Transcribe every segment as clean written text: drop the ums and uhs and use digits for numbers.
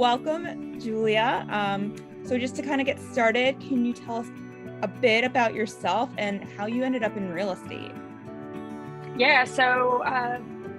welcome, Julia. So just to kind of get started, can you tell us a bit about yourself and how you ended up in real estate? Yeah, so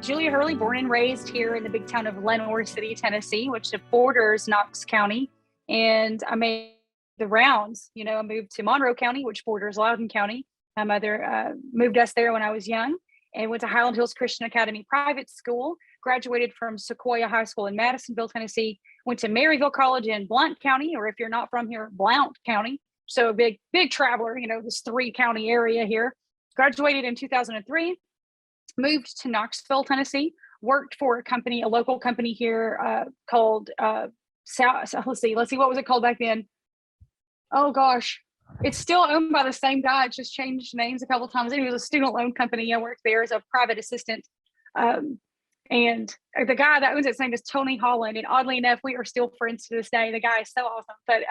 Julia Hurley, born and raised here in the big town of Lenoir City, Tennessee, which borders Knox County. And I made the rounds. I moved to Monroe County, which borders Loudoun County. My mother moved us there when I was young and went to Highland Hills Christian Academy private school, graduated from Sequoia High School in Madisonville, Tennessee, went to Maryville College in Blount County, or if you're not from here, Blount County. So a big traveler, this 3-county area here. Graduated in 2003. Moved to Knoxville, Tennessee, worked for a local company here called let's see, what was it called back then? Oh gosh, it's still owned by the same guy. It just changed names a couple of times. It was a student loan company. I worked there as a private assistant. And the guy that owns it, his name is Tony Holland. And oddly enough, we are still friends to this day. The guy is so awesome. But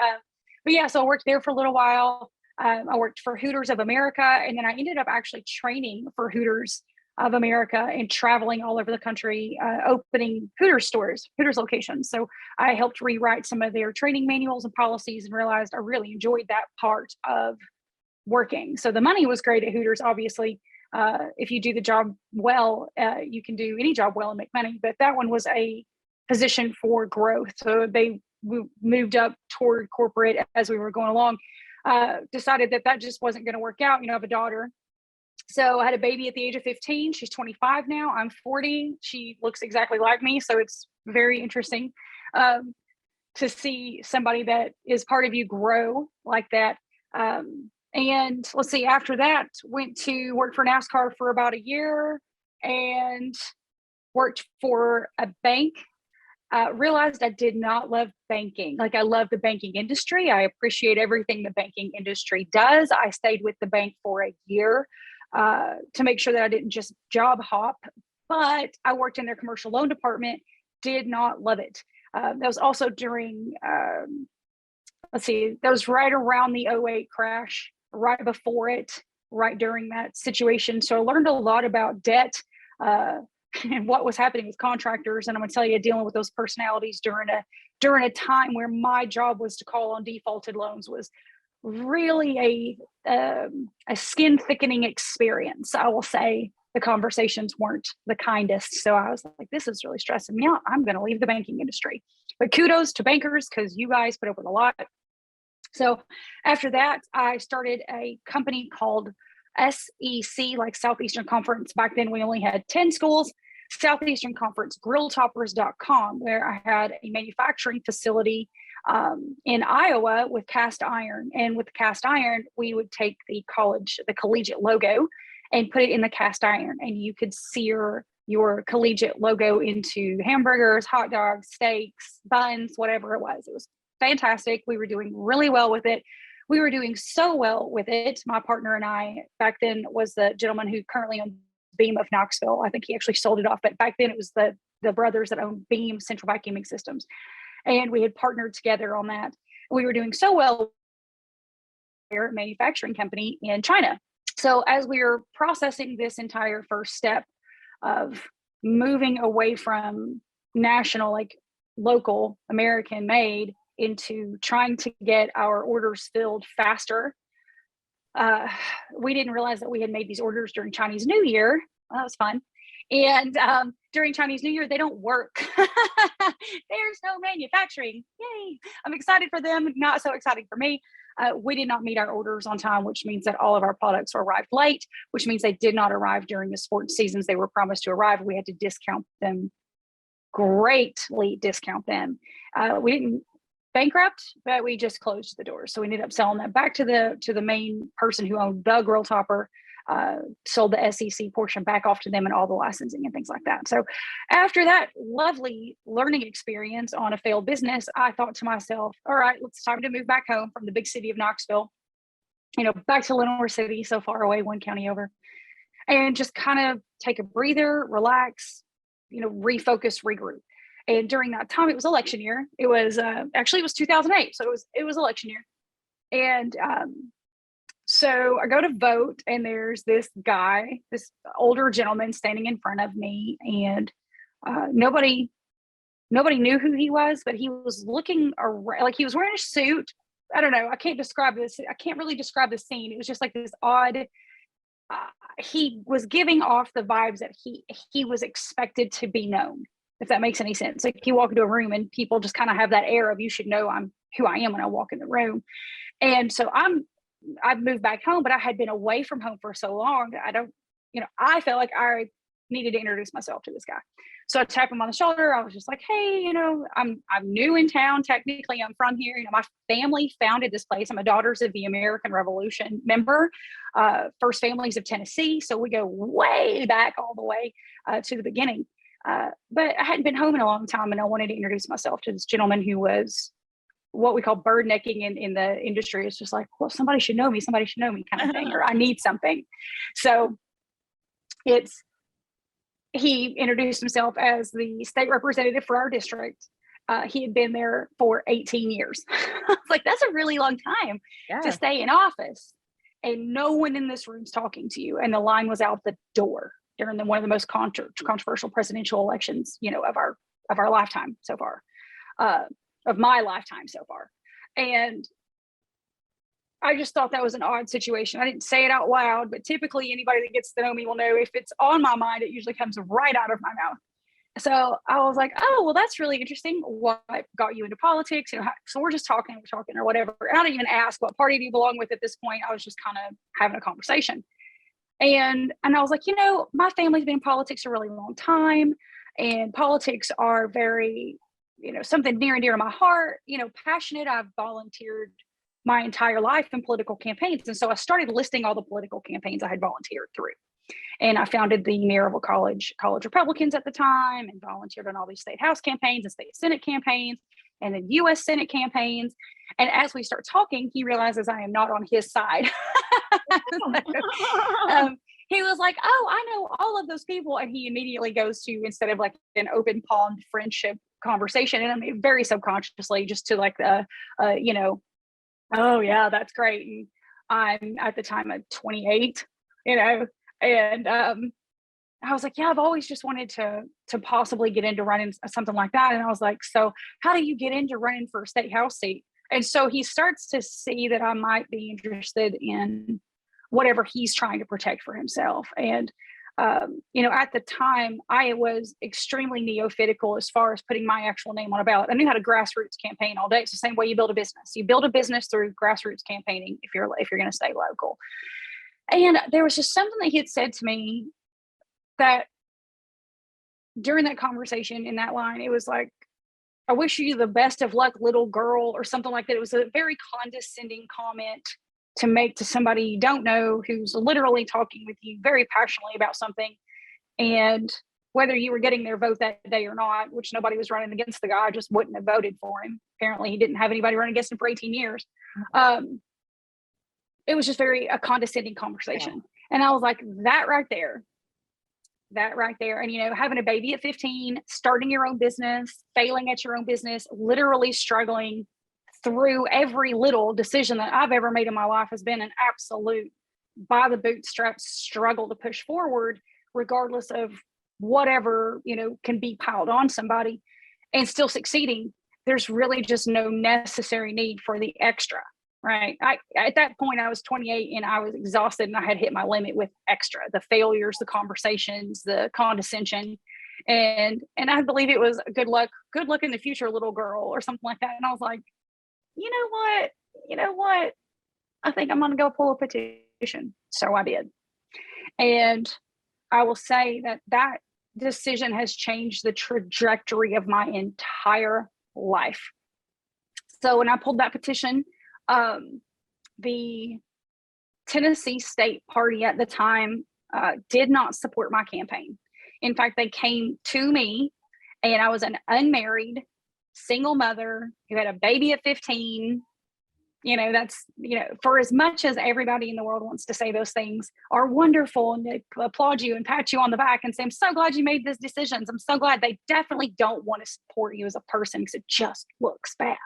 yeah, so I worked there for a little while. I worked for Hooters of America, and then I ended up actually training for Hooters of America and traveling all over the country, opening Hooters stores, Hooters locations. So I helped rewrite some of their training manuals and policies and realized I really enjoyed that part of working. So the money was great at Hooters, obviously. If you do the job well, you can do any job well and make money, but that one was a position for growth. So they moved up toward corporate as we were going along, decided that just wasn't going to work out. I have a daughter. So I had a baby at the age of 15. She's 25 now. I'm 40. She looks exactly like me. So it's very interesting to see somebody that is part of you grow like that. And let's see, after that, went to work for NASCAR for about a year and worked for a bank. Realized I did not love banking. Like, I love the banking industry. I appreciate everything the banking industry does. I stayed with the bank for a year to make sure that I didn't just job hop, but I worked in their commercial loan department, did not love it. That was also during, that was right around the '08 crash, right before it, right during that situation. So I learned a lot about debt and what was happening with contractors. And I'm going to tell you, dealing with those personalities during a time where my job was to call on defaulted loans was really a skin thickening experience. I will say the conversations weren't the kindest. So I was like, this is really stressing me out. I'm going to leave the banking industry. But kudos to bankers, because you guys put up with a lot. So after that, I started a company called SEC, like Southeastern Conference. Back then, we only had 10 schools. Southeastern Conference, grilltoppers.com, where I had a manufacturing facility in Iowa with cast iron. And with the cast iron, we would take the collegiate logo and put it in the cast iron. And you could sear your collegiate logo into hamburgers, hot dogs, steaks, buns, whatever it was. It was fantastic. We were doing really well with it. We were doing so well with it. My partner and I, back then, was the gentleman who currently owns Beam of Knoxville. I think he actually sold it off, but back then it was the brothers that owned Beam Central Vacuuming Systems. And we had partnered together on that. We were doing so well with a manufacturing company in China. So as we were processing this entire first step of moving away from national, like local American made, into trying to get our orders filled faster, we didn't realize that we had made these orders during Chinese New Year. Well, that was fun. And during Chinese New Year, they don't work. There's no manufacturing. Yay. I'm excited for them, not so exciting for me. We did not meet our orders on time, which means that all of our products arrived late, which means they did not arrive during the sports seasons they were promised to arrive. We had to greatly discount them. We didn't bankrupt, but we just closed the doors. So we ended up selling that back to the main person who owned the Grill Topper, sold the SEC portion back off to them and all the licensing and things like that. So after that lovely learning experience on a failed business, I thought to myself, all right, it's time to move back home from the big city of Knoxville, back to Lenoir City, so far away, 1 county over, and just kind of take a breather, relax, refocus, regroup. And during that time, it was election year. It was it was 2008, so it was election year. And so I go to vote, and there's this guy, this older gentleman, standing in front of me, and nobody Nobody knew who he was, but he was looking around, like he was wearing a suit. I don't know. I can't describe this. I can't really describe the scene. It was just like this odd, he was giving off the vibes that he was expected to be known, if that makes any sense. Like you walk into a room and people just kind of have that air of, you should know I'm who I am when I walk in the room. And so I've moved back home, but I had been away from home for so long. I felt like I needed to introduce myself to this guy. So I tapped him on the shoulder. I was just like, hey, I'm new in town. Technically, I'm from here. My family founded this place. I'm a Daughters of the American Revolution member, First Families of Tennessee. So we go way back all the way to the beginning. But I hadn't been home in a long time, and I wanted to introduce myself to this gentleman who was what we call bird necking in the industry. It's just like, well, somebody should know me kind of thing, or I need something. So he introduced himself as the state representative for our district. He had been there for 18 years. I was like, that's a really long time to stay in office. And no one in this room's talking to you. And the line was out the door during one of the most controversial presidential elections, of our lifetime so far, of my lifetime so far. And I just thought that was an odd situation. I didn't say it out loud, but typically anybody that gets to know me will know if it's on my mind, it usually comes right out of my mouth. So I was like, oh, well, that's really interesting. What got you into politics? So we're just talking or whatever. And I didn't even ask what party do you belong with at this point. I was just kind of having a conversation. And I was like, my family's been in politics a really long time, and politics are very, something near and dear to my heart, passionate. I've volunteered my entire life in political campaigns. And so I started listing all the political campaigns I had volunteered through. And I founded the Maryville College Republicans at the time, and volunteered on all these state house campaigns and state Senate campaigns and then U.S. Senate campaigns. And as we start talking, he realizes I am not on his side. He was like, oh, I know all of those people. And he immediately goes to, instead of like an open palmed friendship conversation, and I mean, very subconsciously, just to like, oh yeah, that's great. And I'm at the time of 28, and I was like, yeah, I've always just wanted to possibly get into running something like that. And I was like, so how do you get into running for a state house seat? And so he starts to see that I might be interested in whatever he's trying to protect for himself. And at the time, I was extremely neophytical as far as putting my actual name on a ballot. I knew how to grassroots campaign all day. It's the same way you build a business. You build a business through grassroots campaigning if you're going to stay local. And there was just something that he had said to me that during that conversation in that line, it was like, I wish you the best of luck, little girl, or something like that. It was a very condescending comment to make to somebody you don't know, who's literally talking with you very passionately about something. And whether you were getting their vote that day or not, which nobody was running against the guy, I just wouldn't have voted for him. Apparently he didn't have anybody running against him for 18 years. It was just a condescending conversation. Yeah. And I was like, that right there. And, having a baby at 15, starting your own business, failing at your own business, literally struggling through every little decision that I've ever made in my life has been an absolute by the bootstraps struggle to push forward, regardless of whatever, can be piled on somebody, and still succeeding. There's really just no necessary need for the extra, right? At that point, I was 28 and I was exhausted, and I had hit my limit with extra, the failures, the conversations, the condescension. And I believe it was good luck in the future, little girl, or something like that. And I was like, you know what? I think I'm going to go pull a petition. So I did. And I will say that decision has changed the trajectory of my entire life. So when I pulled that petition, the Tennessee State Party at the time did not support my campaign. In fact, they came to me, and I was an unmarried single mother who had a baby at 15. That's, for as much as everybody in the world wants to say those things are wonderful, and they applaud you and pat you on the back and say, I'm so glad you made these decisions, I'm so glad, they definitely don't want to support you as a person because it just looks bad.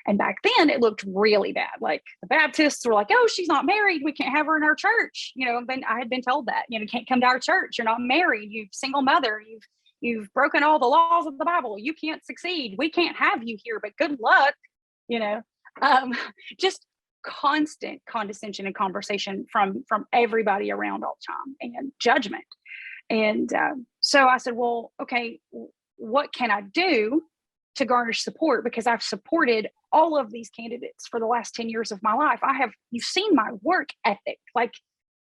And back then it looked really bad. Like the Baptists were like, oh, she's not married, we can't have her in our church. I had been told that, you can't come to our church, you're not married, you're single mother, You've broken all the laws of the Bible. You can't succeed. We can't have you here, but good luck. You know, um, just constant condescension and conversation from everybody around all the time, and judgment. And so I said, well, okay, what can I do to garnish support? Because I've supported all of these candidates for the last 10 years of my life. You've seen my work ethic. Like,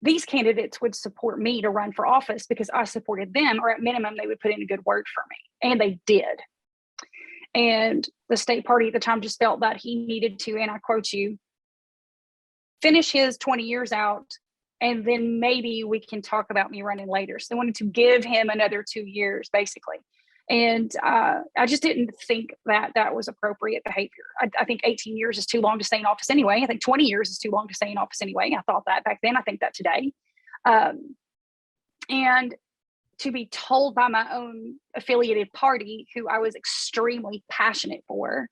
these candidates would support me to run for office because I supported them, or at minimum, they would put in a good word for me. And they did. And the state party at the time just felt that he needed to, and I quote you, finish his 20 years out, and then maybe we can talk about me running later. So they wanted to give him another 2 years, basically. And I just didn't think that that was appropriate behavior. I think 18 years is too long to stay in office anyway. I think 20 years is too long to stay in office anyway. I thought that back then. I think that today. And to be told by my own affiliated party, who I was extremely passionate for,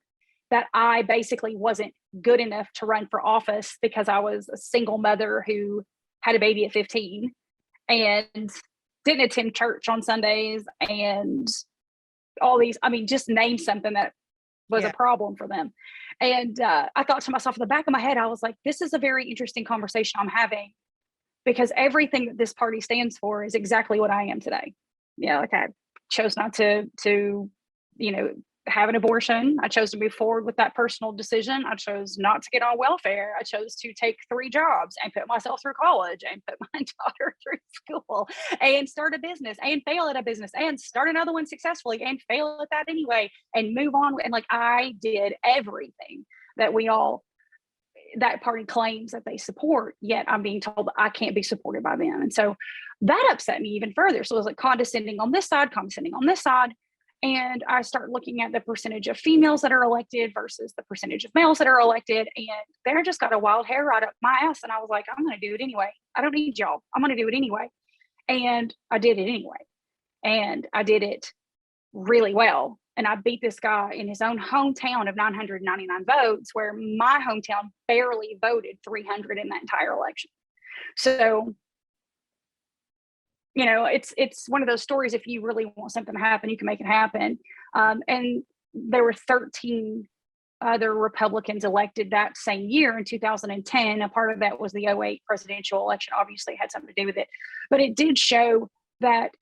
that I basically wasn't good enough to run for office because I was a single mother who had a baby at 15 and didn't attend church on Sundays, and all these, I mean, just name something that was a problem for them. And I thought to myself, in the back of my head, I was like, this is a very interesting conversation I'm having, because everything that this party stands for is exactly what I am today. Yeah, like I chose not to have an abortion. I chose to move forward with that personal decision. I chose not to get on welfare. I chose to take 3 jobs and put myself through college and put my daughter through school and start a business and fail at a business and start another one successfully and fail at that anyway and move on. And like, I did everything that that party claims that they support, yet I'm being told that I can't be supported by them. And so that upset me even further. So it was like condescending on this side, condescending on this side. And I start looking at the percentage of females that are elected versus the percentage of males that are elected. And they're just got a wild hair right up my ass. And I was like, I'm going to do it anyway. I don't need y'all. I'm going to do it anyway. And I did it anyway. And I did it really well. And I beat this guy in his own hometown of 999 votes, where my hometown barely voted 300 in that entire election. So, you know, it's one of those stories. If you really want something to happen, you can make it happen. And there were 13 other Republicans elected that same year in 2010. A part of that was the 2008 presidential election. Obviously, had something to do with it. But it did show that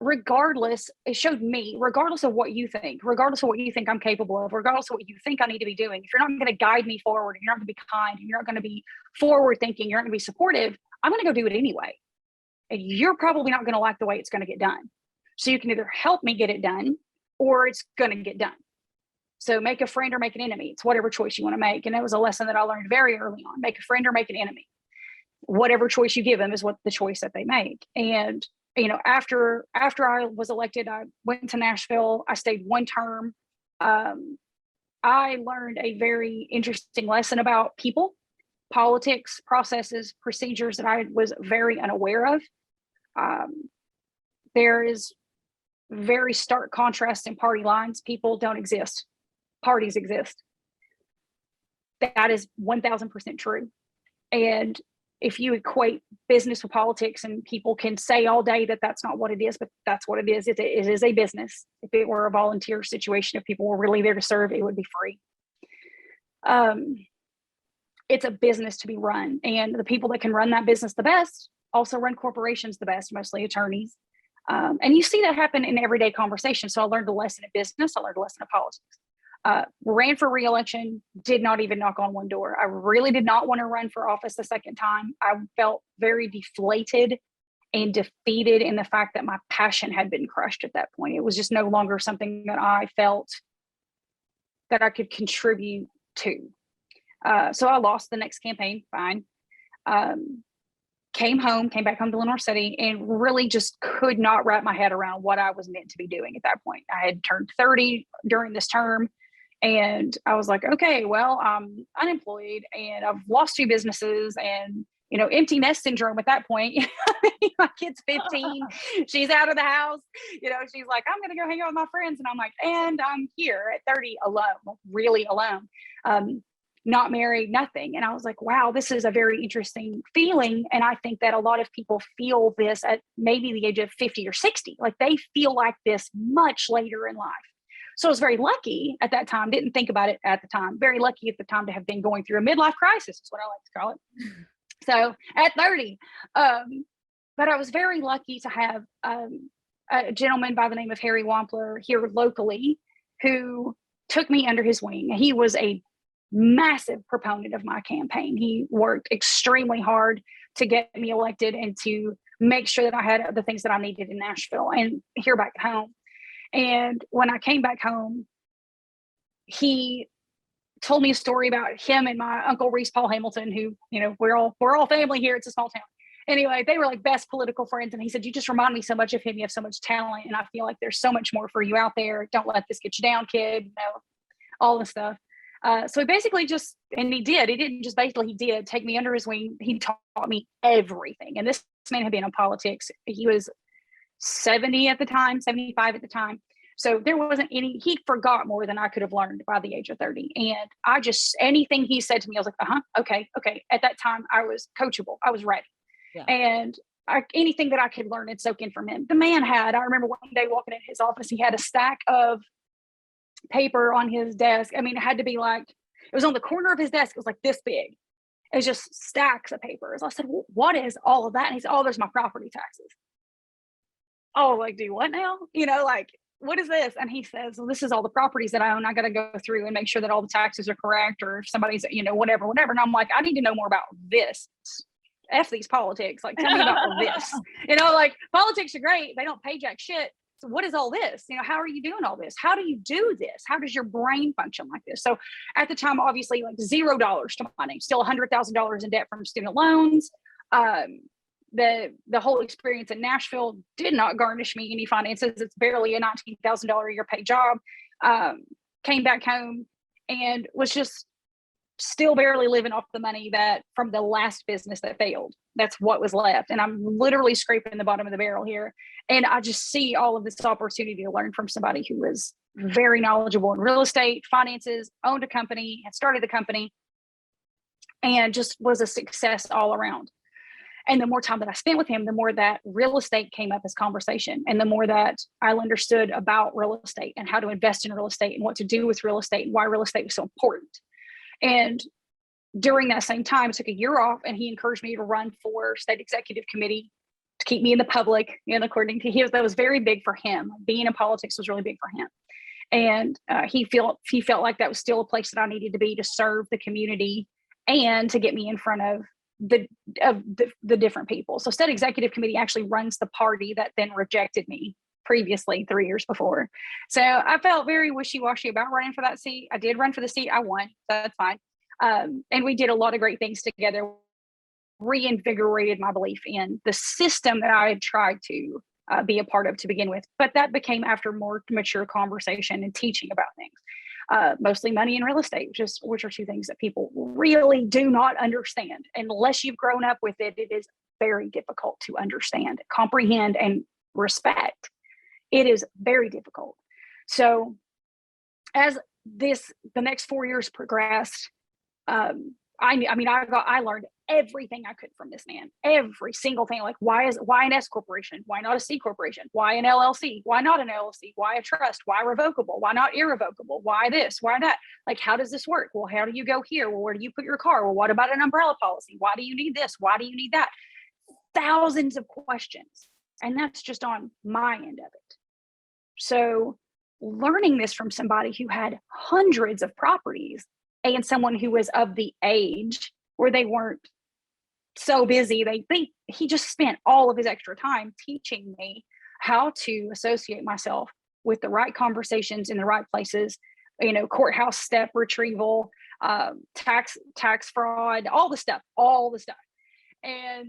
it showed me, regardless of what you think I'm capable of, regardless of what you think I need to be doing, if you're not going to guide me forward, you're not going to be kind, you're not going to be forward thinking, you're not going to be supportive, I'm going to go do it anyway. And you're probably not going to like the way it's going to get done. So you can either help me get it done, or it's going to get done. So make a friend or make an enemy. It's whatever choice you want to make. And that was a lesson that I learned very early on. Make a friend or make an enemy. Whatever choice you give them is what the choice that they make. And, you know, after I was elected, I went to Nashville. I stayed 1 term. I learned a very interesting lesson about people, politics, processes, procedures that I was very unaware of. There is very stark contrast in party lines. People don't exist. Parties exist. That is 1000% true. And if you equate business with politics, and people can say all day that that's not what it is, but that's what it is. It is a business. If it were a volunteer situation, if people were really there to serve, it would be free. It's a business to be run. And the people that can run that business the best also run corporations the best, mostly attorneys. And you see that happen in everyday conversation. So I learned a lesson in business. I learned a lesson in politics. Ran for re-election, did not even knock on 1 door. I really did not want to run for office a second time. I felt very deflated and defeated in the fact that my passion had been crushed at that point. It was just no longer something that I felt that I could contribute to. So I lost the next campaign, fine. Came back home to Lenore City, and really just could not wrap my head around what I was meant to be doing at that point. I had turned 30 during this term, and I was like, okay, well, I'm unemployed and I've lost 2 businesses, and, you know, empty nest syndrome at that point. My kid's 15, she's out of the house, you know, she's like, I'm going to go hang out with my friends. And I'm like, and I'm here at 30 alone, really alone. not married, nothing. And I was like, wow, this is a very interesting feeling. And I think that a lot of people feel this at maybe the age of 50 or 60. Like they feel like this much later in life. So I was very lucky at that time, didn't think about it at the time, very lucky at the time to have been going through a midlife crisis, is what I like to call it. So at 30, but I was very lucky to have a gentleman by the name of Harry Wampler here locally who took me under his wing. He was a massive proponent of my campaign. He worked extremely hard to get me elected and to make sure that I had the things that I needed in Nashville and here back at home. And when I came back home, he told me a story about him and my uncle Reese Paul Hamilton, who, you know, we're all family here. It's a small town. Anyway, they were like best political friends. And he said, you just remind me so much of him. You have so much talent. And I feel like there's so much more for you out there. Don't let this get you down, kid. You know, all this stuff. So he basically just, and he didn't just basically, he did take me under his wing. He taught me everything. And this man had been in politics. He was 70 at the time, 75 at the time. So there wasn't he forgot more than I could have learned by the age of 30. And I just, anything he said to me, I was like, okay. At that time I was coachable. I was ready. Yeah. And anything that I could learn and soak in from him. The man had, I remember one day walking in his office, he had a stack of paper on his desk. I mean, it had to be like, it was on the corner of his desk. It was like this big. It was just stacks of papers. I said, well, what is all of that? And he said, oh, there's my property taxes. Oh, like, do what now? You know, like, what is this? And he says, well, this is all the properties that I own. I got to go through and make sure that all the taxes are correct, or if somebody's, you know, whatever. And I'm like, I need to know more about this. F these politics. Like, tell me about this. You know, like, politics are great. They don't pay jack shit. So what is all this? You know, how are you doing all this? How do you do this? How does your brain function like this? So at the time, obviously, like $0 to my name, still $100,000 in debt from student loans. The whole experience in Nashville did not garnish me any finances. It's barely a $19,000 a year paid job. Came back home and was just still barely living off the money that from the last business that failed. That's what was left. And I'm literally scraping the bottom of the barrel here. And I just see all of this opportunity to learn from somebody who was very knowledgeable in real estate, finances, owned a company, had started the company, and just was a success all around. And the more time that I spent with him, the more that real estate came up as conversation, and the more that I understood about real estate and how to invest in real estate and what to do with real estate and why real estate was so important. And during that same time, I took a year off, and he encouraged me to run for state executive committee to keep me in the public. And according to him, that was very big for him. Being in politics was really big for him. And he felt like that was still a place that I needed to be to serve the community and to get me in front of the different people. So state executive committee actually runs the party that then rejected me previously 3 years before. So I felt very wishy-washy about running for that seat. I did run for the seat. I won. So that's fine. And we did a lot of great things together, reinvigorated my belief in the system that I had tried to be a part of to begin with. But that became after more mature conversation and teaching about things, mostly money and real estate, which are two things that people really do not understand. Unless you've grown up with it, it is very difficult to understand, comprehend, and respect. It is very difficult. So as the next 4 years progressed, I learned everything I could from this man, every single thing. Like, why an S corporation? Why not a C corporation? Why an LLC? Why not an LLC? Why a trust? Why revocable? Why not irrevocable? Why this? Why that? Like, how does this work? Well, how do you go here? Well, where do you put your car? Well, what about an umbrella policy? Why do you need this? Why do you need that? Thousands of questions. And that's just on my end of it. So learning this from somebody who had hundreds of properties and someone who was of the age where they weren't so busy, he just spent all of his extra time teaching me how to associate myself with the right conversations in the right places, you know, courthouse step retrieval, tax fraud, all the stuff. And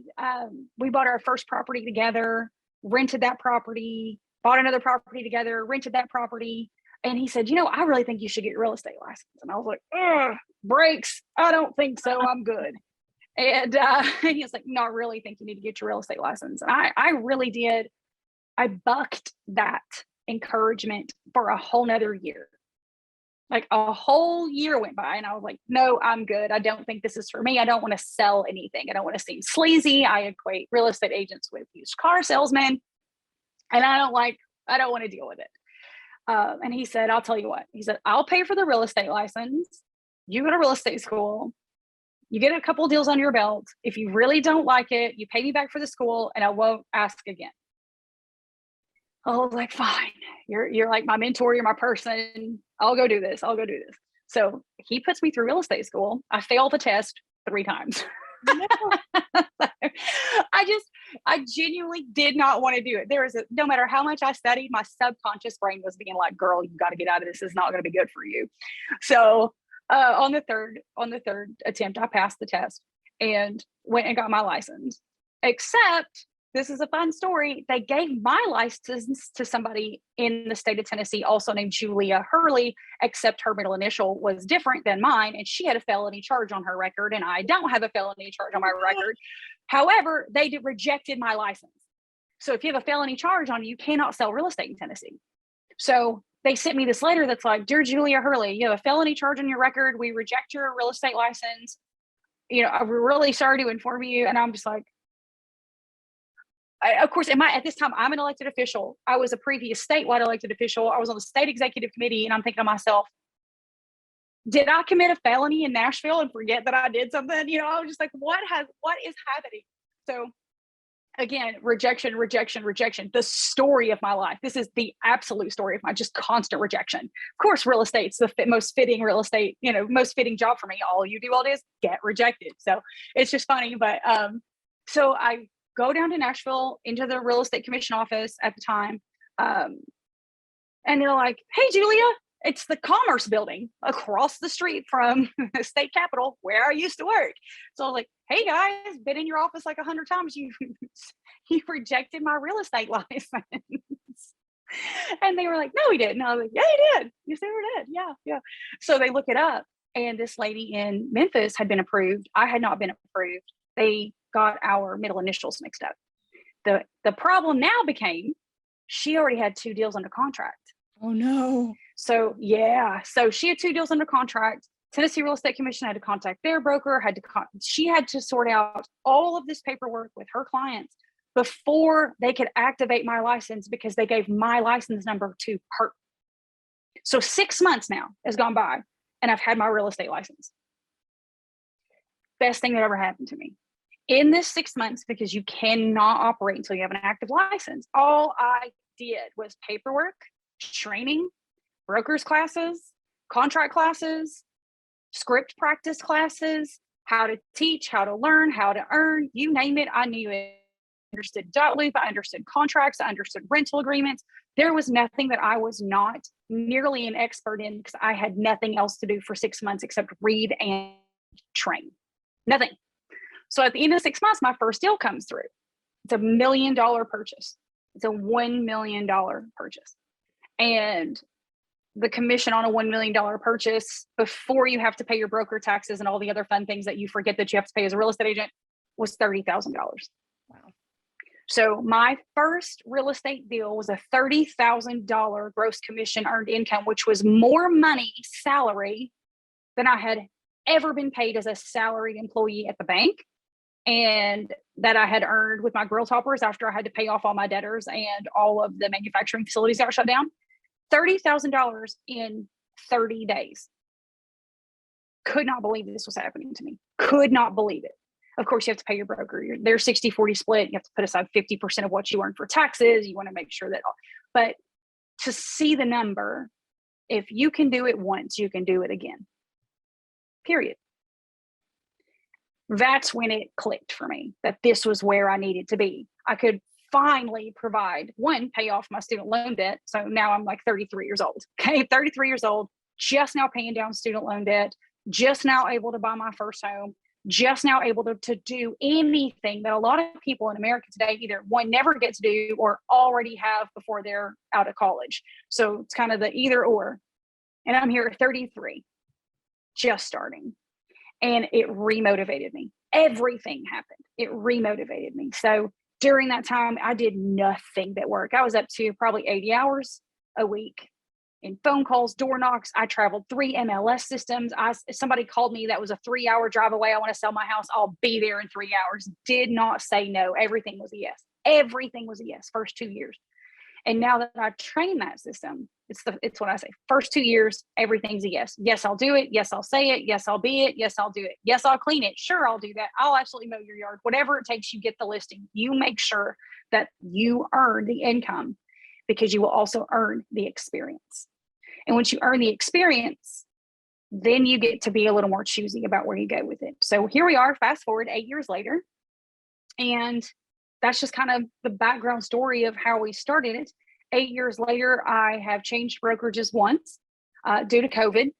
we bought our first property together, rented that property, bought another property together, rented that property. And he said, you know, I really think you should get your real estate license. And I was like, brakes. I don't think so. I'm good. And he was like, no, I really think you need to get your real estate license. And I really did. I bucked that encouragement for a whole nother year. Like a whole year went by and I was like, no, I'm good. I don't think this is for me. I don't want to sell anything. I don't want to seem sleazy. I equate real estate agents with used car salesmen, and I don't want to deal with it. And he said, I'll tell you what, he said, I'll pay for the real estate license. You go to real estate school. You get a couple deals under your belt. If you really don't like it, you pay me back for the school and I won't ask again. I was like, fine, you're like my mentor, you're my person. I'll go do this. So he puts me through real estate school. I failed the test 3 times. No. I genuinely did not want to do it. No matter how much I studied, my subconscious brain was being like, girl, you've got to get out of this. It's not going to be good for you. So on the third attempt, I passed the test and went and got my license. Except, this is a fun story, they gave my license to somebody in the state of Tennessee, also named Julia Hurley, except her middle initial was different than mine, and she had a felony charge on her record, and I don't have a felony charge on my record. However, they rejected my license. So if you have a felony charge on you, you cannot sell real estate in Tennessee. So they sent me this letter that's like, dear Julia Hurley, you have a felony charge on your record. We reject your real estate license. I'm really sorry to inform you. And I'm just like, of course, at this time, I'm an elected official. I was a previous statewide elected official. I was on the state executive committee, and I'm thinking to myself, did I commit a felony in Nashville and forget that I did something? I was just like, what is happening? So again, rejection, the story of my life. This is the absolute story of my just constant rejection. Of course, real estate's the most fitting job for me. All you do all day is get rejected. So it's just funny. But so I go down to Nashville into the real estate commission office at the time. And they're like, hey, Julia, it's the Commerce building across the street from the state capitol where I used to work. So I was like, hey guys, been in your office like 100 times. You rejected my real estate license. And they were like, no, we didn't. And I was like, yeah, you did. You said we did. Yeah. So they look it up, and this lady in Memphis had been approved. I had not been approved. They got our middle initials mixed up. The problem now became she already had 2 deals under contract. Oh no. So she had 2 deals under contract. Tennessee Real Estate Commission had to contact their broker, she had to sort out all of this paperwork with her clients before they could activate my license, because they gave my license number to her. So 6 months now has gone by and I've had my real estate license. Best thing that ever happened to me. In this 6 months, because you cannot operate until you have an active license, all I did was paperwork, training, brokers classes, contract classes, script practice classes, how to teach, how to learn, how to earn, you name it, I knew it. I understood dot loop, I understood contracts, I understood rental agreements. There was nothing that I was not nearly an expert in, because I had nothing else to do for 6 months except read and train. Nothing. So at the end of 6 months, my first deal comes through. It's $1 million purchase. It's a $1 million purchase. And the commission on a $1 million purchase, before you have to pay your broker taxes and all the other fun things that you forget that you have to pay as a real estate agent, was $30,000. Wow. So my first real estate deal was a $30,000 gross commission earned income, which was more money salary than I had ever been paid as a salaried employee at the bank, and that I had earned with my grill toppers after I had to pay off all my debtors and all of the manufacturing facilities that were shut down. $30,000 in 30 days. Could not believe this was happening to me. Could not believe it. Of course, you have to pay your broker. They're 60-40 split. You have to put aside 50% of what you earn for taxes. You want to make sure that, but to see the number, if you can do it once, you can do it again. Period. That's when it clicked for me that this was where I needed to be. I could finally pay off my student loan debt. So now I'm like 33 years old. Okay, 33 years old, just now paying down student loan debt, just now able to buy my first home, just now able to do anything that a lot of people in America today either never get to do or already have before they're out of college. So it's kind of the either or. And I'm here at 33, just starting. And it remotivated me. Everything happened. It remotivated me. So during that time, I did nothing but work. I was up to probably 80 hours a week, in phone calls, door knocks. I traveled 3 MLS systems. If somebody called me that was a 3-hour drive away, I want to sell my house, I'll be there in 3 hours. Did not say no. Everything was a yes. Everything was a yes, first 2 years. And now that I train that system, it's what I say. First 2 years, everything's a yes. Yes, I'll do it. Yes, I'll say it. Yes, I'll be it. Yes, I'll do it. Yes, I'll clean it. Sure, I'll do that. I'll absolutely mow your yard. Whatever it takes, you get the listing. You make sure that you earn the income, because you will also earn the experience. And once you earn the experience, then you get to be a little more choosy about where you go with it. So here we are, fast forward 8 years later. And that's just kind of the background story of how we started it. 8 years later, I have changed brokerages once due to COVID.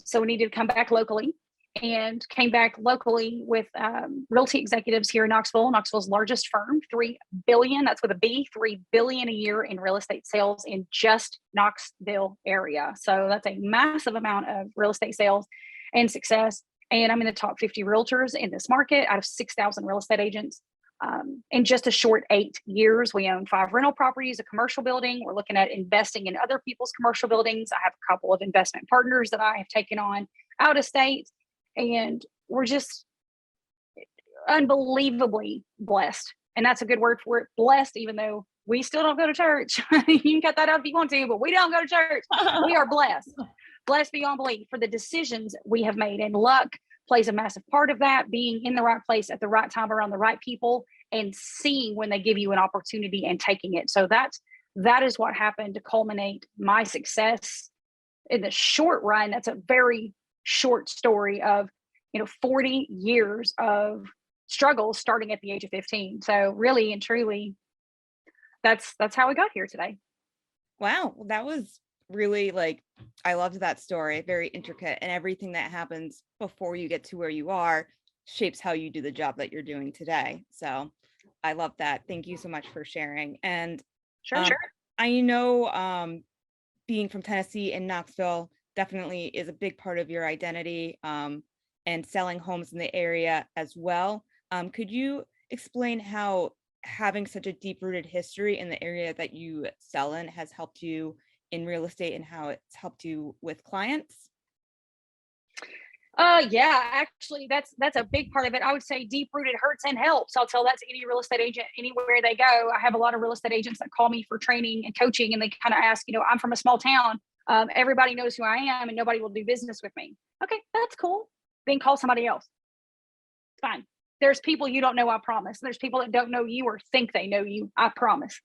So we needed to come back locally, and came back locally with realty executives here in Knoxville, Knoxville's largest firm, $3 billion, that's with a B, $3 billion a year in real estate sales in just Knoxville area. So that's a massive amount of real estate sales and success. And I'm in the top 50 realtors in this market out of 6,000 real estate agents. In just a short 8 years, we own 5 rental properties, a commercial building. We're looking at investing in other people's commercial buildings. I have a couple of investment partners that I have taken on out of state. And we're just unbelievably blessed. And that's a good word for it, blessed, even though we still don't go to church. You can cut that out if you want to, but we don't go to church. We are blessed, blessed beyond belief for the decisions we have made. And luck plays a massive part of that, being in the right place at the right time around the right people, and seeing when they give you an opportunity and taking it. So that is what happened to culminate my success in the short run. That's a very short story of 40 years of struggles starting at the age of 15. So really and truly, that's how we got here today. Wow, that was really, I loved that story. Very intricate, and everything that happens before you get to where you are shapes how you do the job that you're doing today. So I love that. Thank you so much for sharing. And Sure. I know being from Tennessee and Knoxville definitely is a big part of your identity, and selling homes in the area as well. Could you explain how having such a deep-rooted history in the area that you sell in has helped you in real estate, and how it's helped you with clients? Yeah, actually that's a big part of it. I would say deep-rooted hurts and helps. I'll tell that to any real estate agent anywhere they go. I have a lot of real estate agents that call me for training and coaching, and they kind of ask, I'm from a small town. Everybody knows who I am and nobody will do business with me. Okay, that's cool. Then call somebody else. It's fine. There's people you don't know, I promise. There's people that don't know you or think they know you, I promise.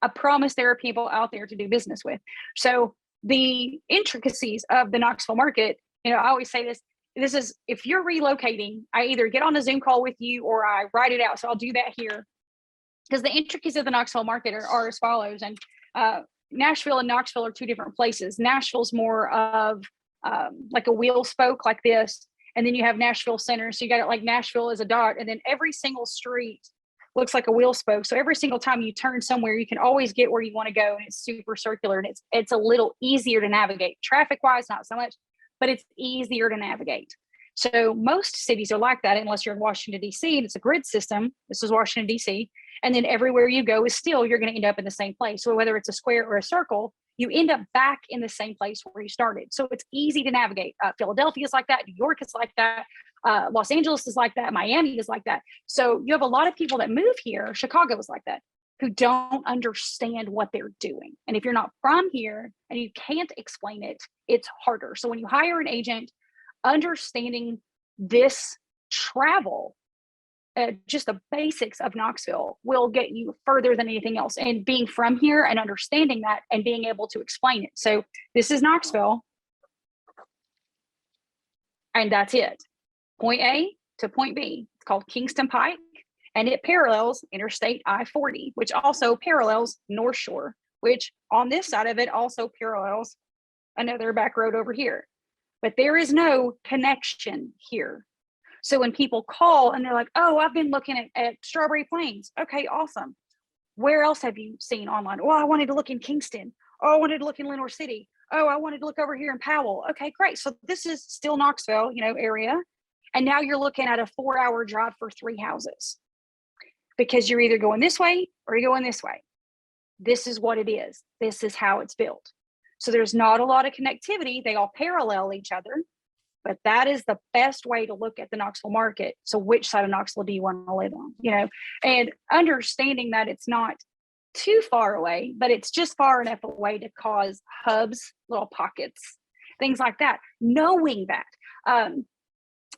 I promise there are people out there to do business with. So the intricacies of the Knoxville market, I always say this is, if you're relocating, I either get on a Zoom call with you or I write it out. So I'll do that here, because the intricacies of the Knoxville market are as follows. And Nashville and Knoxville are two different places. Nashville's more of like a wheel spoke like this. And then you have Nashville Center. So you got it like Nashville is a dot. And then every single street looks like a wheel spoke. So every single time you turn somewhere, you can always get where you want to go. And it's super circular, and it's a little easier to navigate. Traffic wise, not so much, but it's easier to navigate. So most cities are like that, unless you're in Washington, D.C. and it's a grid system. This is Washington, D.C. And then everywhere you go is still, you're going to end up in the same place. So whether it's a square or a circle, you end up back in the same place where you started. So it's easy to navigate. Philadelphia is like that. New York is like that. Los Angeles is like that. Miami is like that. So you have a lot of people that move here. Chicago is like that, who don't understand what they're doing. And if you're not from here and you can't explain it, it's harder. So when you hire an agent, understanding this travel, just the basics of Knoxville will get you further than anything else. And being from here and understanding that and being able to explain it. So this is Knoxville, and that's it. Point A to point B. It's called Kingston Pike, and it parallels Interstate I-40, which also parallels North Shore, which on this side of it also parallels another back road over here. But there is no connection here. So when people call and they're like, oh, I've been looking at Strawberry Plains. Okay, awesome. Where else have you seen online? Oh, I wanted to look in Kingston. Oh, I wanted to look in Lenoir City. Oh, I wanted to look over here in Powell. Okay, great. So this is still Knoxville, area. And now you're looking at a 4-hour drive for 3 houses, because you're either going this way or you're going this way. This is what it is. This is how it's built. So there's not a lot of connectivity. They all parallel each other, but that is the best way to look at the Knoxville market. So which side of Knoxville do you want to live on? And understanding that it's not too far away, but it's just far enough away to cause hubs, little pockets, things like that. Knowing that,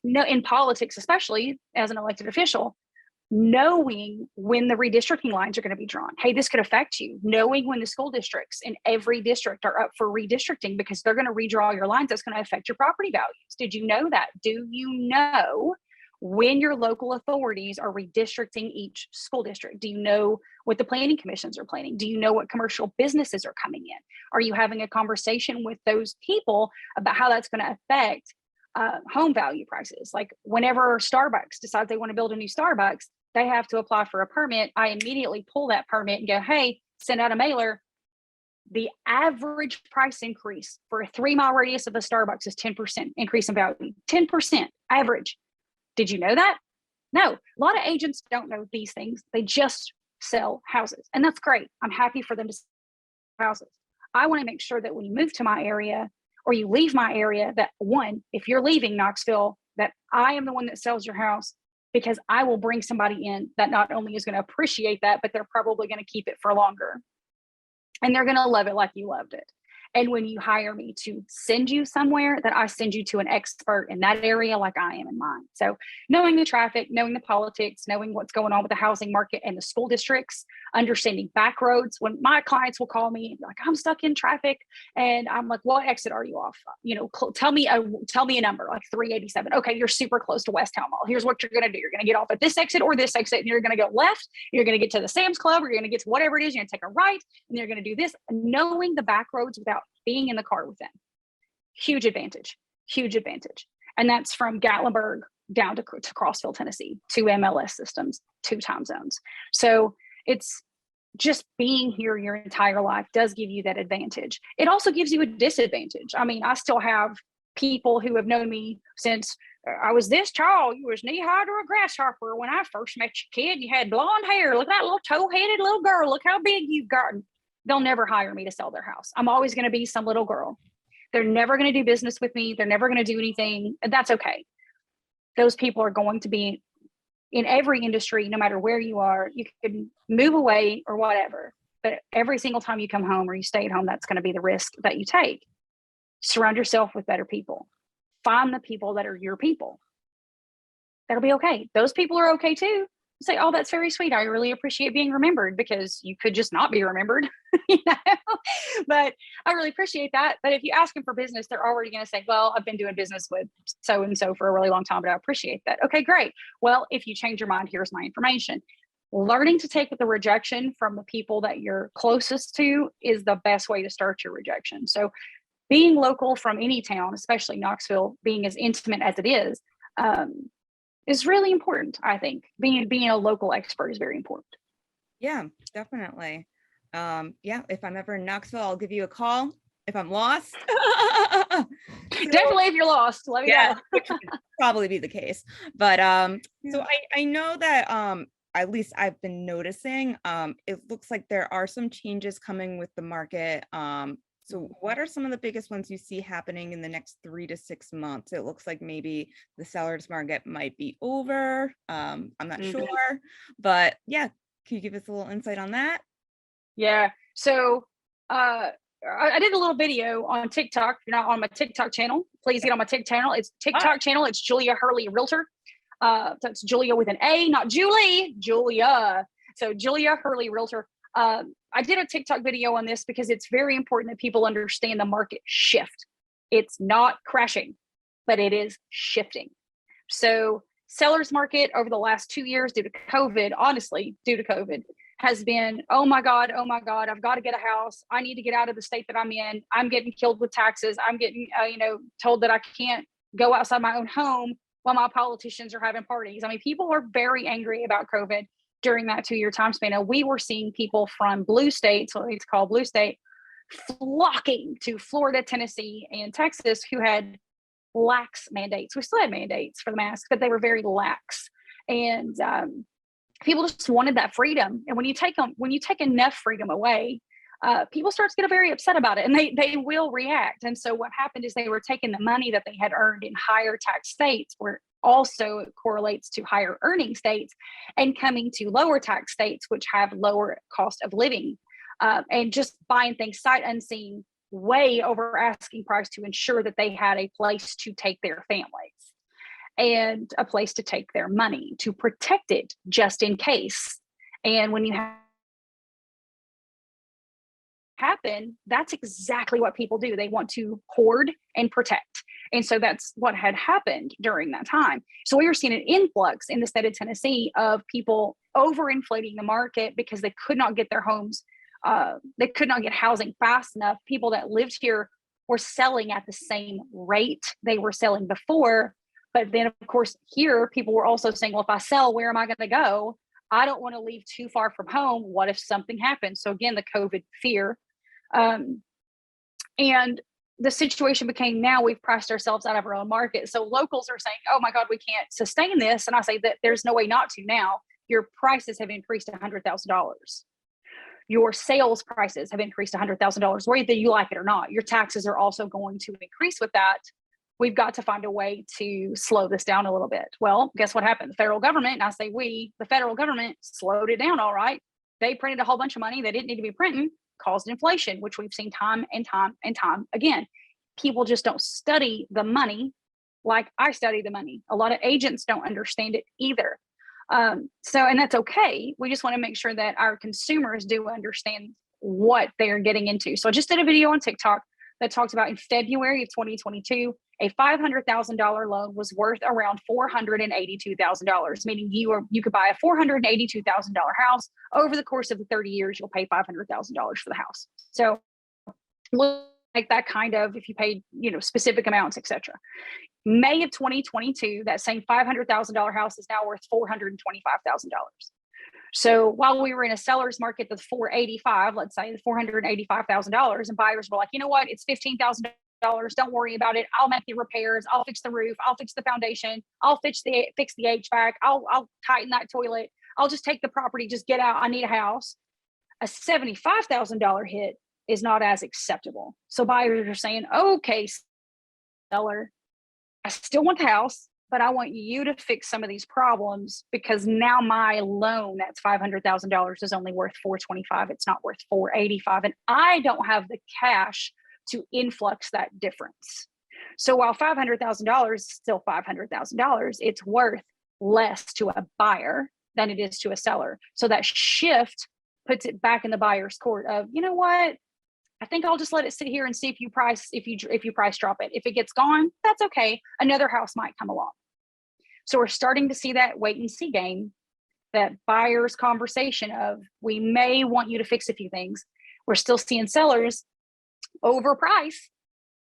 in politics, especially as an elected official, knowing when the redistricting lines are going to be drawn. Hey, this could affect you. Knowing when the school districts in every district are up for redistricting because they're going to redraw your lines, that's going to affect your property values. Did you know that? Do you know when your local authorities are redistricting each school district? Do you know what the planning commissions are planning? Do you know what commercial businesses are coming in? Are you having a conversation with those people about how that's going to affect home value prices? Like whenever Starbucks decides they want to build a new Starbucks, they have to apply for a permit. I immediately pull that permit and go, hey, send out a mailer. The average price increase for a 3-mile radius of a Starbucks is 10% increase in value. 10% average. Did you know that? No, a lot of agents don't know these things. They just sell houses, and that's great. I'm happy for them to sell houses. I want to make sure that when you move to my area or you leave my area, that one, if you're leaving Knoxville, that I am the one that sells your house, because I will bring somebody in that not only is going to appreciate that, but they're probably going to keep it for longer. And they're going to love it like you loved it. And when you hire me to send you somewhere, that I send you to an expert in that area like I am in mine. So knowing the traffic, knowing the politics, knowing what's going on with the housing market and the school districts, understanding back roads. When my clients will call me like, I'm stuck in traffic, and I'm like, what exit are you off? Tell me a number, like 387. Okay, you're super close to West Town Mall. Here's what you're going to do. You're going to get off at this exit or this exit, and you're going to go left. You're going to get to the Sam's Club, or you're going to get to whatever it is. You're going to take a right, and you're going to do this. Knowing the back roads without being in the car with them, huge advantage. And that's from Gatlinburg down to Crossville, Tennessee, 2 MLS systems, 2 time zones. So it's just being here your entire life does give you that advantage. It also gives you a disadvantage. I mean, I still have people who have known me since I was this tall. You was knee high to a grasshopper when I first met your kid. You had blonde hair. Look at that little toe-headed little girl. Look how big you've gotten. They'll never hire me to sell their house. I'm always going to be some little girl. They're never going to do business with me. They're never going to do anything. And that's okay. Those people are going to be in every industry, no matter where you are. You can move away or whatever, but every single time you come home or you stay at home, that's going to be the risk that you take. Surround yourself with better people. Find the people that are your people. That'll be okay. Those people are okay too. Say, oh, that's very sweet. I really appreciate being remembered, because you could just not be remembered, but I really appreciate that. But if you ask them for business, they're already going to say, well, I've been doing business with so-and-so for a really long time, but I appreciate that. Okay, great. Well, if you change your mind, here's my information. Learning to take the rejection from the people that you're closest to is the best way to start your rejection. So being local from any town, especially Knoxville, being as intimate as it is really important. I think being a local expert is very important. Yeah, definitely. If I'm ever in Knoxville, I'll give you a call if I'm lost. Definitely, if you're lost, let me know. Which would probably be the case. But so I know that at least I've been noticing it looks like there are some changes coming with the market. So what are some of the biggest ones you see happening in the next 3 to 6 months? It looks like maybe the seller's market might be over. I'm not sure, but yeah, can you give us a little insight on that? Yeah. So I did a little video on TikTok. If you're not on my TikTok channel, please get on my TikTok channel. It's Julia Hurley Realtor. That's Julia with an A, not Julie, Julia. So Julia Hurley Realtor. I did a TikTok video on this because it's very important that people understand the market shift. It's not crashing, but it is shifting. So seller's market over the last 2 years due to COVID, has been, oh my God, I've got to get a house. I need to get out of the state that I'm in. I'm getting killed with taxes. I'm getting, told that I can't go outside my own home while my politicians are having parties. I mean, people are very angry about COVID during that 2-year time span. And we were seeing people from blue states, what it's called blue state, flocking to Florida, Tennessee, and Texas, who had lax mandates. We still had mandates for the mask, but they were very lax. And people just wanted that freedom. And when you take enough freedom away, people start to get very upset about it, and they will react. And so what happened is they were taking the money that they had earned in higher tax states, where also it correlates to higher earning states, and coming to lower tax states, which have lower cost of living, and just buying things sight unseen, way over asking price to ensure that they had a place to take their families and a place to take their money to protect it just in case. And when you happen, that's exactly what people do. They want to hoard and protect. And so that's what had happened during that time. So we were seeing an influx in the state of Tennessee of people overinflating the market because they could not get their homes. They could not get housing fast enough. People that lived here were selling at the same rate they were selling before. But then, of course, here people were also saying, well, if I sell, where am I going to go? I don't want to leave too far from home. What if something happens? So again, the COVID fear. And the situation became, now we've priced ourselves out of our own market. So locals are saying, oh my God, we can't sustain this. And I say that there's no way not to now. Your prices have increased $100,000. Your sales prices have increased $100,000, whether you like it or not. Your taxes are also going to increase with that. We've got to find a way to slow this down a little bit. Well, guess what happened? The federal government, and I say the federal government slowed it down. All right. They printed a whole bunch of money they didn't need to be printing, caused inflation, which we've seen time and time and time again. People just don't study the money like I study the money. A lot of agents don't understand it either. And that's okay. We just want to make sure that our consumers do understand what they're getting into. So I just did a video on TikTok that talks about in February of 2022, a $500,000 loan was worth around $482,000, meaning you could buy a $482,000 house. Over the course of the 30 years, you'll pay $500,000 for the house. So look like that kind of, if you paid, specific amounts, etc. May of 2022, that same $500,000 house is now worth $425,000. So while we were in a seller's market that's $485,000, let's say the $485,000, and buyers were like, you know what, it's $15,000. Don't worry about it. I'll make the repairs. I'll fix the roof. I'll fix the foundation. I'll fix the HVAC. I'll tighten that toilet. I'll just take the property. Just get out. I need a house. A $75,000 hit is not as acceptable. So buyers are saying, okay, seller, I still want the house, but I want you to fix some of these problems, because now my loan that's $500,000 is only worth $425,000. It's not worth $485,000, and I don't have the cash to influx that difference. So while $500,000 is still $500,000, it's worth less to a buyer than it is to a seller. So that shift puts it back in the buyer's court of, you know what? I think I'll just let it sit here and see if you price drop it. If it gets gone, that's okay. Another house might come along. So we're starting to see that wait and see game, that buyer's conversation of, we may want you to fix a few things. We're still seeing sellers overprice,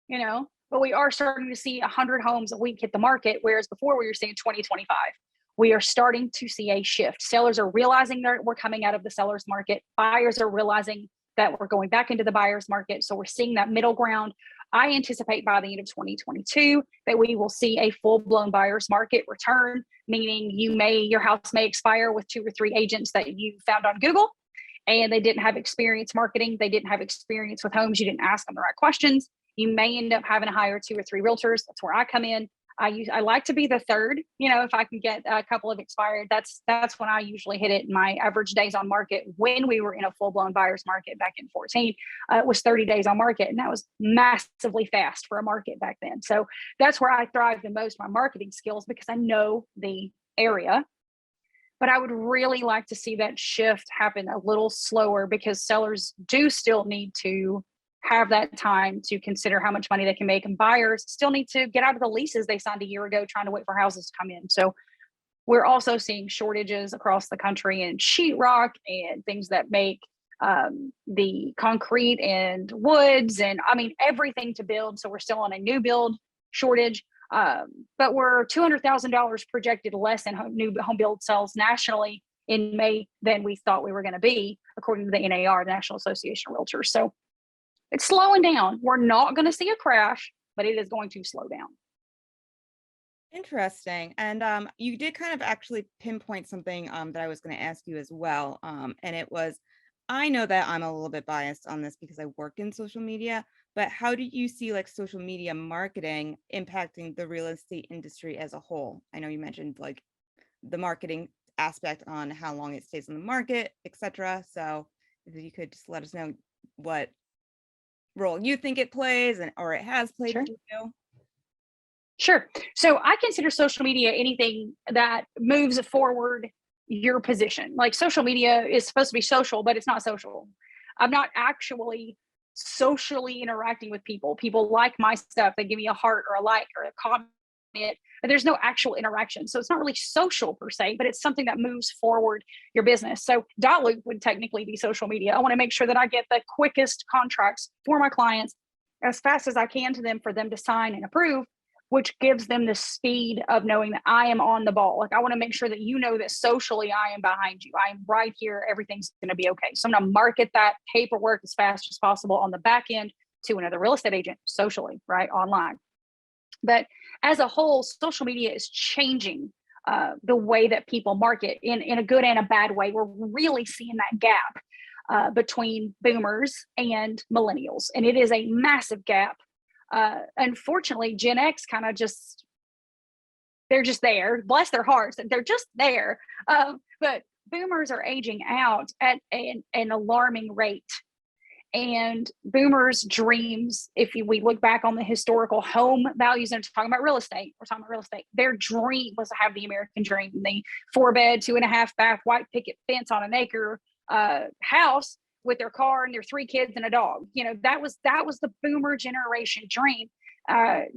but we are starting to see 100 homes a week hit the market, whereas before we were seeing 20, 25. We are starting to see a shift. Sellers are realizing that we're coming out of the seller's market. Buyers are realizing that we're going back into the buyer's market. So we're seeing that middle ground. I anticipate by the end of 2022 that we will see a full-blown buyer's market return, meaning your house may expire with 2 or 3 agents that you found on Google, and they didn't have experience marketing. They didn't have experience with homes. You didn't ask them the right questions. You may end up having to hire 2 or 3 realtors. That's where I come in. I like to be the third, if I can get a couple of expired, that's when I usually hit it. My average days on market when we were in a full-blown buyer's market back in 2014, it was 30 days on market. And that was massively fast for a market back then. So that's where I thrive the most, my marketing skills, because I know the area. But I would really like to see that shift happen a little slower, because sellers do still need to have that time to consider how much money they can make, and buyers still need to get out of the leases they signed a year ago trying to wait for houses to come in. So we're also seeing shortages across the country in sheetrock and things that make the concrete and woods, and everything to build. So we're still on a new build shortage, but we're $200,000 projected less in new home build sales nationally in May than we thought we were going to be, according to the NAR, the National Association of Realtors. So it's slowing down. We're not going to see a crash, but it is going to slow down. Interesting. And you did kind of actually pinpoint something that I was going to ask you as well. And it was I know that I'm a little bit biased on this because I work in social media, but how do you see like social media marketing impacting the real estate industry as a whole? I know you mentioned like the marketing aspect on how long it stays on the market, etc. So if you could just let us know what role you think it plays and or it has played Sure. for you. Sure. So I consider social media anything that moves forward your position. Like social media is supposed to be social, but it's not social. I'm not actually socially interacting with people. People like my stuff. They give me a heart or a like or a comment, but there's no actual interaction. So it's not really social per se, but it's something that moves forward your business. So dot loop would technically be social media. I want to make sure that I get the quickest contracts for my clients as fast as I can to them for them to sign and approve, which gives them the speed of knowing that I am on the ball. Like I want to make sure that you know that socially I am behind you. I am right here. Everything's going to be okay. So I'm going to market that paperwork as fast as possible on the back end to another real estate agent socially, right? Online. But as a whole, social media is changing the way that people market in a good and a bad way. We're really seeing that gap between boomers and millennials. And it is a massive gap. Unfortunately, Gen X kind of just, they're just there. Bless their hearts. They're just there. But boomers are aging out at an alarming rate. And boomers' dreams, we look back on the historical home values and talking about real estate, we're talking about real estate. Their dream was to have the American dream, the 4-bed, 2.5-bath, white picket fence on an acre house with their car and their 3 kids and a dog. You know, that was the boomer generation dream.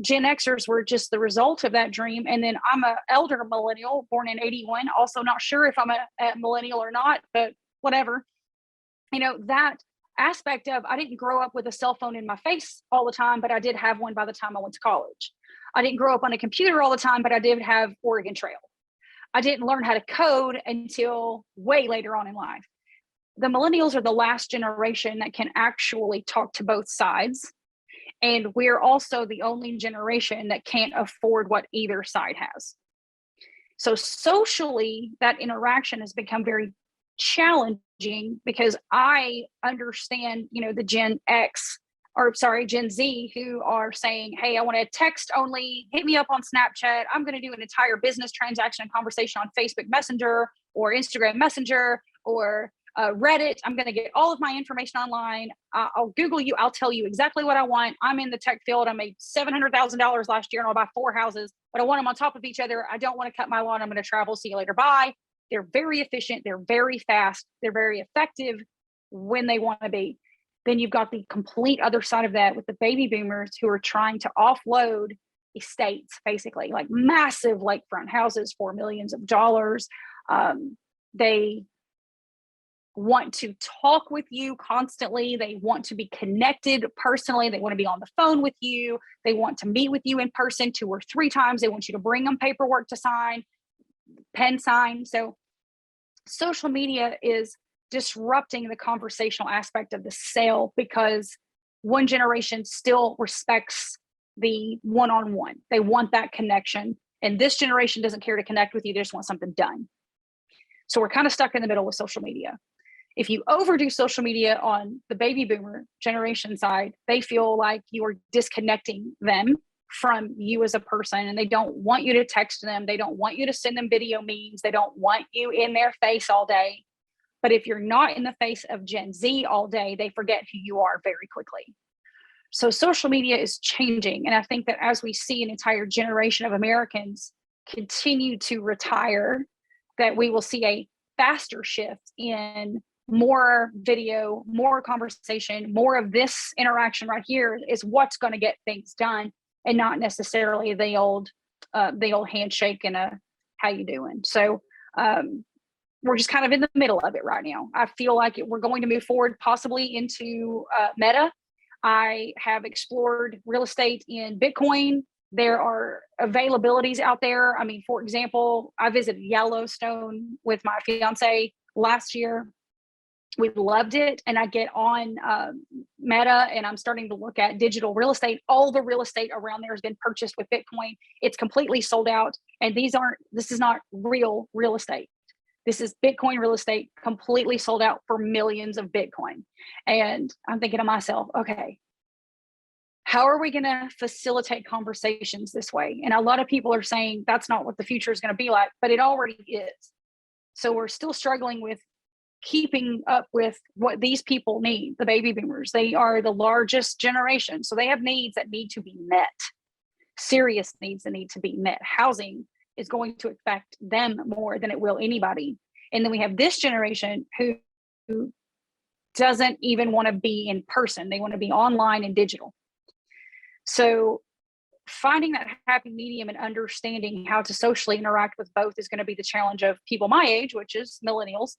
Gen Xers were just the result of that dream. And then I'm an elder millennial born in 81. Also not sure if I'm a millennial or not, but whatever. You know, that aspect of I didn't grow up with a cell phone in my face all the time, but I did have one by the time I went to college. I didn't grow up on a computer all the time, but I did have Oregon Trail. I didn't learn how to code until way later on in life. The millennials are the last generation that can actually talk to both sides. And we're also the only generation that can't afford what either side has. So socially, that interaction has become very challenging because I understand, you know, the Gen Z who are saying, hey, I want to text only, hit me up on Snapchat. I'm going to do an entire business transaction and conversation on Facebook Messenger or Instagram Messenger or Reddit. I'm going to get all of my information online. I'll Google you. I'll tell you exactly what I want. I'm in the tech field. I made $700,000 last year and I'll buy 4 houses, but I want them on top of each other. I don't want to cut my lawn. I'm going to travel. See you later. Bye. They're very efficient. They're very fast. They're very effective when they want to be. Then you've got the complete other side of that with the baby boomers who are trying to offload estates, basically like massive lakefront houses for millions of dollars. They want to talk with you constantly. They want to be connected personally. They want to be on the phone with you. They want to meet with you in person 2 or 3 times. They want you to bring them paperwork to sign, pen sign. So social media is disrupting the conversational aspect of the sale because one generation still respects the one-on-one. They want that connection. And this generation doesn't care to connect with you. They just want something done. So we're kind of stuck in the middle with social media. If you overdo social media on the baby boomer generation side, they feel like you are disconnecting them from you as a person, and they don't want you to text them. They don't want you to send them video memes. They don't want you in their face all day. But if you're not in the face of Gen Z all day, they forget who you are very quickly. So social media is changing. And I think that as we see an entire generation of Americans continue to retire, that we will see a faster shift in more video, more conversation, more of this interaction right here is what's going to get things done, and not necessarily the old handshake and a how you doing. So we're just kind of in the middle of it right now. I feel like we're going to move forward possibly into Meta. I have explored real estate in Bitcoin. There are availabilities out there. I mean, for example, I visited Yellowstone with my fiance last year. We loved it. And I get on Meta and I'm starting to look at digital real estate. All the real estate around there has been purchased with Bitcoin. It's completely sold out. And this is not real estate. This is Bitcoin real estate, completely sold out for millions of Bitcoin. And I'm thinking to myself, okay, how are we going to facilitate conversations this way? And a lot of people are saying that's not what the future is going to be like, but it already is. So we're still struggling with keeping up with what these people need, the baby boomers. They are the largest generation. So they have needs that need to be met, serious needs that need to be met. Housing is going to affect them more than it will anybody. And then we have this generation who doesn't even want to be in person. They want to be online and digital. So finding that happy medium and understanding how to socially interact with both is going to be the challenge of people my age, which is millennials,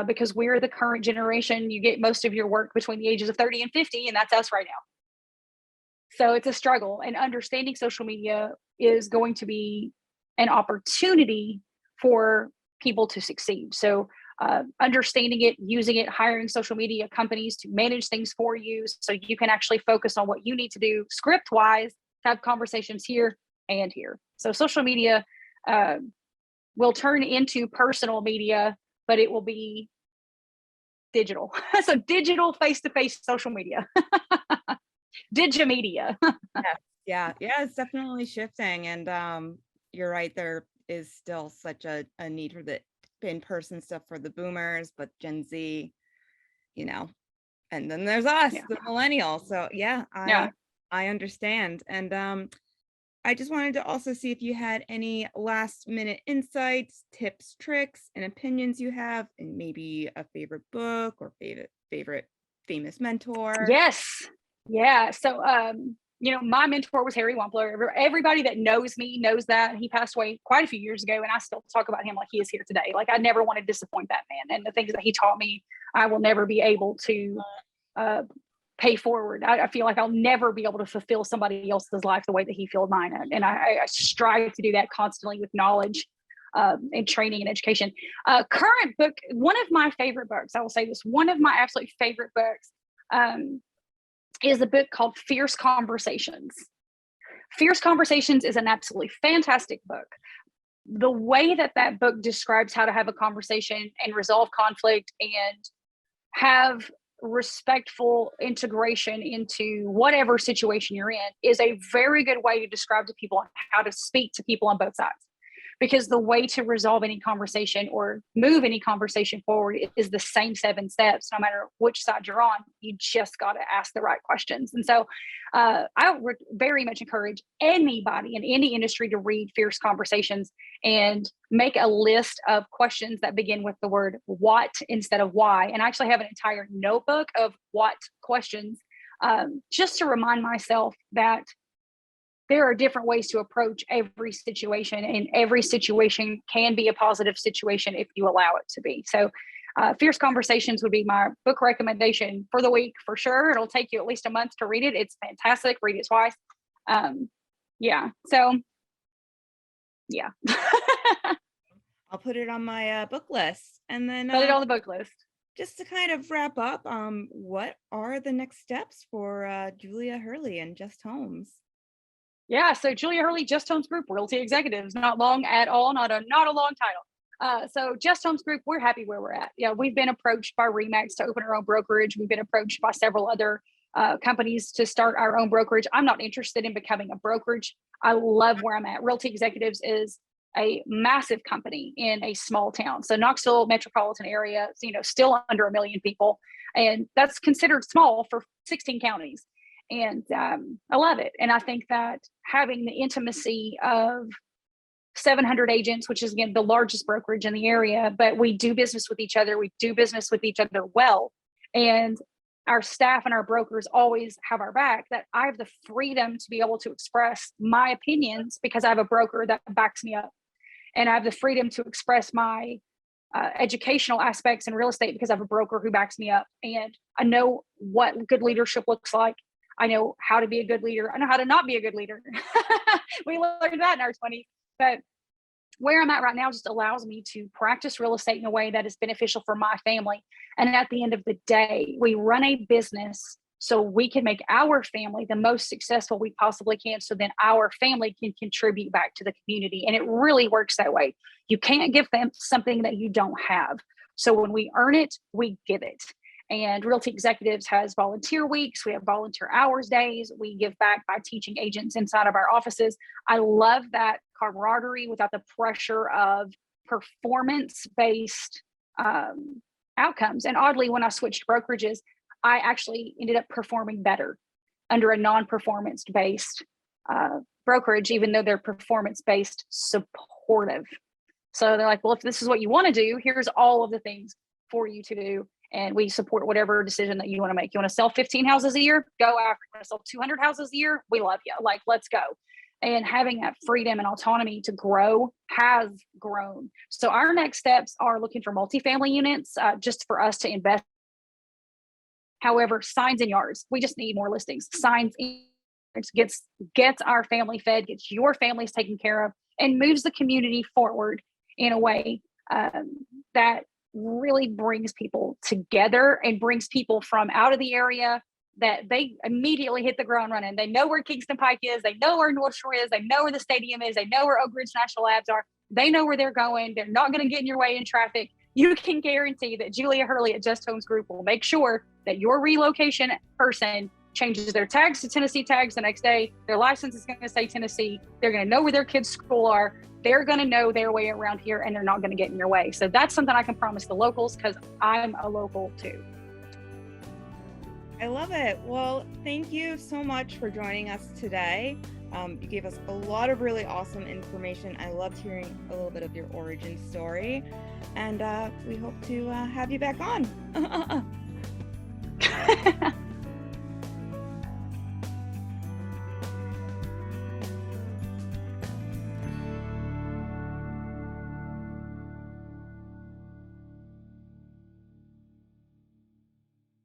because we're the current generation. You get most of your work between the ages of 30 and 50, and that's us right now. So it's a struggle, and understanding social media is going to be an opportunity for people to succeed. So understanding it, using it, hiring social media companies to manage things for you so you can actually focus on what you need to do script wise, have conversations here and here. So social media will turn into personal media, but it will be digital. So digital face-to-face social media. Digimedia. Yeah, it's definitely shifting. And you're right, there is still such a need for the in-person stuff for the boomers, but Gen Z, and then there's us, Yeah. the millennials. So yeah, I understand. And I just wanted to also see if you had any last minute insights, tips, tricks, and opinions you have, and maybe a favorite book or favorite famous mentor. Yes. Yeah. So my mentor was Harry Wampler. Everybody that knows me knows that. He passed away quite a few years ago, and I still talk about him like he is here today. Like, I never want to disappoint that man. And the things that he taught me, I will never be able to pay forward. I feel like I'll never be able to fulfill somebody else's life the way that he filled mine. And I strive to do that constantly with knowledge and training and education. Current book, one of my favorite books, I will say this, one of my absolute favorite books is a book called Fierce Conversations. Fierce Conversations is an absolutely fantastic book. The way that book describes how to have a conversation and resolve conflict and have respectful integration into whatever situation you're in is a very good way to describe to people how to speak to people on both sides. Because the way to resolve any conversation or move any conversation forward is the same 7 steps, no matter which side you're on. You just got to ask the right questions. And so I would very much encourage anybody in any industry to read Fierce Conversations and make a list of questions that begin with the word what instead of why. And I actually have an entire notebook of what questions just to remind myself that there are different ways to approach every situation, and every situation can be a positive situation if you allow it to be. So Fierce Conversations would be my book recommendation for the week for sure. It'll take you at least a month to read it. It's fantastic. Read it twice. So yeah. I'll put it on my book list. And then put it on the book list. Just to kind of wrap up, what are the next steps for Julia Hurley and Just Homes? Yeah, so Julia Hurley, Just Homes Group, Realty Executives, not long at all, not a long title. So Just Homes Group, we're happy where we're at. Yeah, we've been approached by Remax to open our own brokerage. We've been approached by several other companies to start our own brokerage. I'm not interested in becoming a brokerage. I love where I'm at. Realty Executives is a massive company in a small town. So Knoxville metropolitan area, still under 1 million people. And that's considered small for 16 counties. And I love it. And I think that having the intimacy of 700 agents, which is, again, the largest brokerage in the area, but we do business with each other. We do business with each other well. And our staff and our brokers always have our back, that I have the freedom to be able to express my opinions because I have a broker that backs me up. And I have the freedom to express my educational aspects in real estate because I have a broker who backs me up. And I know what good leadership looks like. I know how to be a good leader. I know how to not be a good leader. We learned that in our 20s. But where I'm at right now just allows me to practice real estate in a way that is beneficial for my family. And at the end of the day, we run a business so we can make our family the most successful we possibly can, so then our family can contribute back to the community. And it really works that way. You can't give them something that you don't have. So when we earn it, we give it. And Realty Executives has volunteer weeks. We have volunteer hours days. We give back by teaching agents inside of our offices. I love that camaraderie without the pressure of performance-based outcomes. And oddly, when I switched brokerages, I actually ended up performing better under a non-performance based brokerage, even though they're performance based supportive. So they're like, well, if this is what you want to do, here's all of the things for you to do. And we support whatever decision that you want to make. You want to sell 15 houses a year? Go after it. You want to sell 200 houses a year? We love you. Like, let's go. And having that freedom and autonomy to grow has grown. So our next steps are looking for multifamily units just for us to invest. However, signs and yards, we just need more listings. Signs gets our family fed, gets your families taken care of, and moves the community forward in a way that really brings people together and brings people from out of the area that they immediately hit the ground running. They know where Kingston Pike is. They know where North Shore is. They know where the stadium is. They know where Oak Ridge National Labs are. They know where they're going. They're not going to get in your way in traffic. You can guarantee that Julia Hurley at Just Homes Group will make sure that your relocation person changes their tags to Tennessee tags the next day. Their license is going to say Tennessee. They're going to know where their kids' school are. They're going to know their way around here, and they're not going to get in your way. So that's something I can promise the locals, because I'm a local too. I love it. Well, thank you so much for joining us today. You gave us a lot of really awesome information. I loved hearing a little bit of your origin story, and we hope to have you back on.